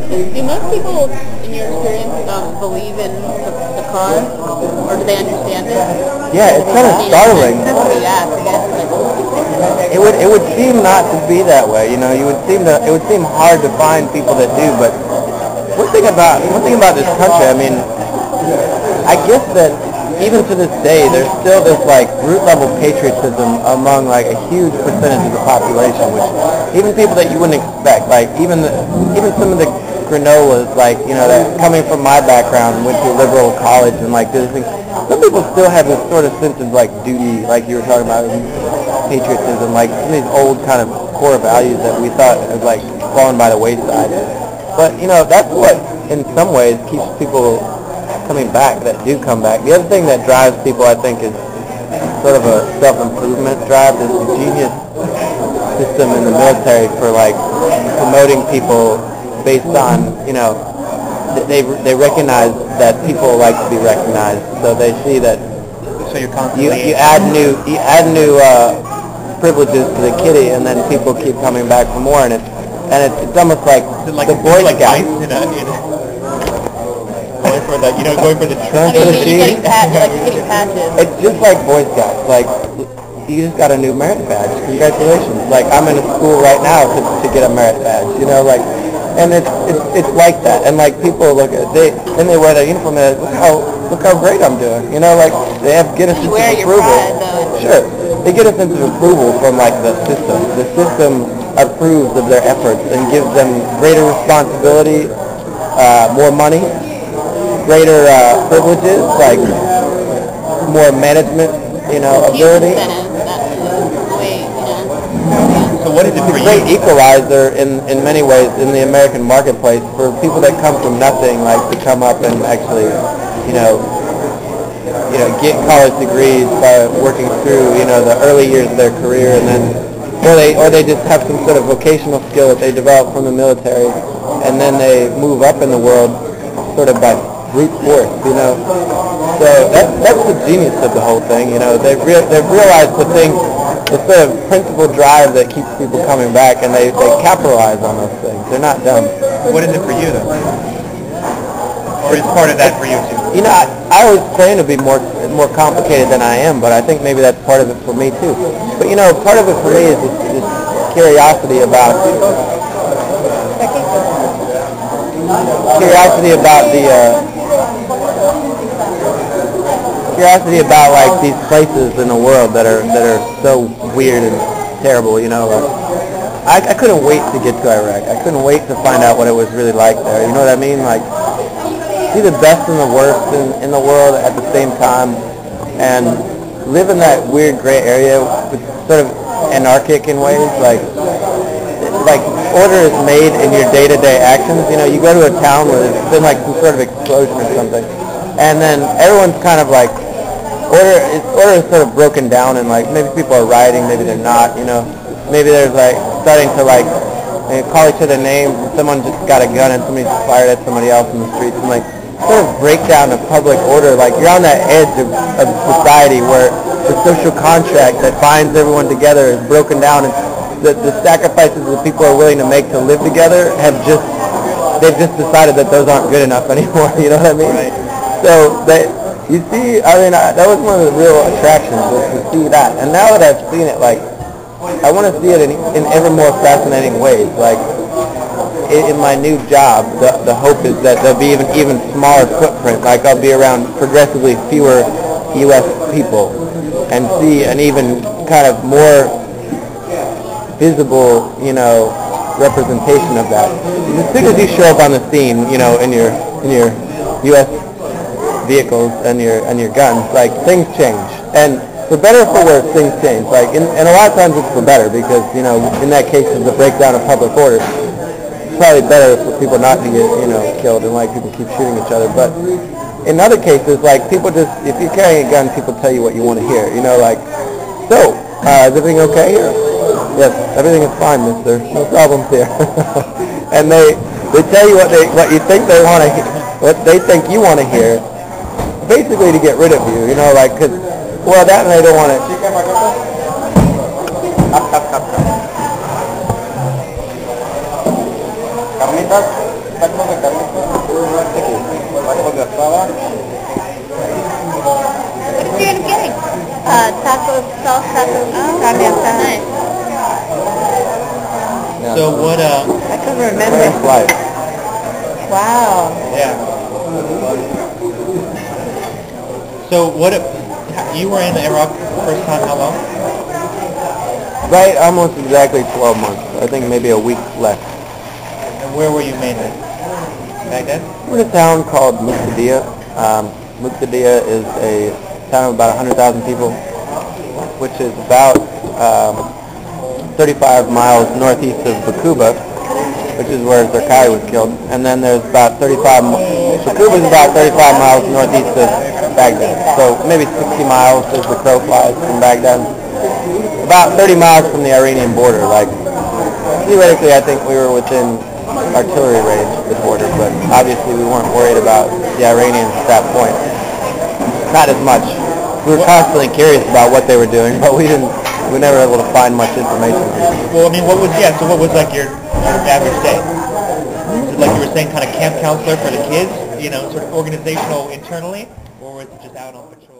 Do most people, in your experience, believe in the cause, or do they understand it? Yeah, it's kind of startling. Yeah, I guess. It would seem not to be that way. It would seem hard to find people that do. But one thing about this country, I mean, I guess that even to this day, there's still this like root level patriotism among like a huge percentage of the population, which even people that you wouldn't expect, like even some of the granolas, like that coming from my background, went to a liberal college and like did things. Some people still have this sort of sense of like duty, like you were talking about, patriotism, like some of these old kind of core values that we thought had like fallen by the wayside. But that's what in some ways keeps people coming back, that do come back. The other thing that drives people, I think, is sort of a self-improvement drive. This genius system in the military for like promoting people based on, they recognize that people like to be recognized, so they see that. So you're constantly you add new privileges to the kitty, and then people keep coming back for more, and it's almost like the Boy Scouts. Going for the getting patches. It's just like Boy Scouts. Like, you just got a new merit badge. Congratulations. Like, I'm in a school right now to get a merit badge. And it's like that. And like people look at they wear their uniform and look how great I'm doing. Like they get a sense of approval. Sure, they get a sense of approval from like the system. The system approves of their efforts and gives them greater responsibility, more money, greater privileges, like more management, ability. So what is it for you? It's a great equalizer in many ways in the American marketplace for people that come from nothing, like to come up and actually, get college degrees by working through, the early years of their career, and then, or they just have some sort of vocational skill that they develop from the military, and then they move up in the world, sort of by brute force, So that's the genius of the whole thing, They've realized the sort of principal drive that keeps people coming back, and they capitalize on those things. They're not dumb. What is it for you, though? Or is part of that for you, too? I always claim to be more complicated than I am, but I think maybe that's part of it for me, too. But, part of it for me is this curiosity about like these places in the world that are so weird and terrible, I couldn't wait to get to Iraq. I couldn't wait to find out what it was really like there. You know what I mean? Like, see the best and the worst in the world at the same time, and live in that weird gray area, with sort of anarchic in ways, like order is made in your day-to-day actions. You go to a town where there's been like some sort of explosion or something, and then everyone's kind of like, order is sort of broken down, and like maybe people are rioting, maybe they're not, maybe there's like starting to like call each other names, and someone just got a gun and somebody just fired at somebody else in the streets, and like sort of breakdown of public order. Like you're on that edge of society where the social contract that binds everyone together is broken down, and the sacrifices that people are willing to make to live together they've just decided that those aren't good enough anymore. You know what I mean? Right. So you see, that was one of the real attractions, was to see that. And now that I've seen it, like, I want to see it in ever more fascinating ways. Like, in my new job, the hope is that there'll be even smaller footprint. Like, I'll be around progressively fewer U.S. people and see an even kind of more visible, representation of that. As soon as you show up on the scene, in your U.S. vehicles and your guns, like things change, and for better or for worse, things change. Like, and a lot of times it's for better, because in that case of the breakdown of public order, it's probably better for people not to get killed and like people keep shooting each other. But in other cases, like people just, if you're carrying a gun, people tell you what you want to hear. Like, so is everything okay here? Yes, everything is fine, mister. No problems here. And they tell you what you think they want to hear, what they think you want to hear, basically to get rid of you, like, because, well, that and they don't want it. Carnitas? What did you end up getting? Tacos, sauce tacos. Oh, carne asada. Nice. Yeah, So what, I couldn't nice remember. life. Wow. yeah. So what, you were in Iraq first time how long? Right, almost exactly 12 months. I think maybe a week left. And where were you mainly? Baghdad? We're in a town called Muqtadiya. Muqtadiya is a town of about 100,000 people, which is about 35 miles northeast of Bakuba, which is where Zarqawi was killed. And then there's about Bakuba is about 35 miles northeast of Baghdad. So maybe 60 miles as the crow flies from Baghdad. About 30 miles from the Iranian border. Like, theoretically, I think we were within artillery range of the border, but obviously we weren't worried about the Iranians at that point. Not as much. We were constantly curious about what they were doing, but we were never able to find much information. Well, I mean, what was like your average day? Was it like you were saying, kind of camp counselor for the kids, you know, sort of organizational internally, or was it just out on patrol?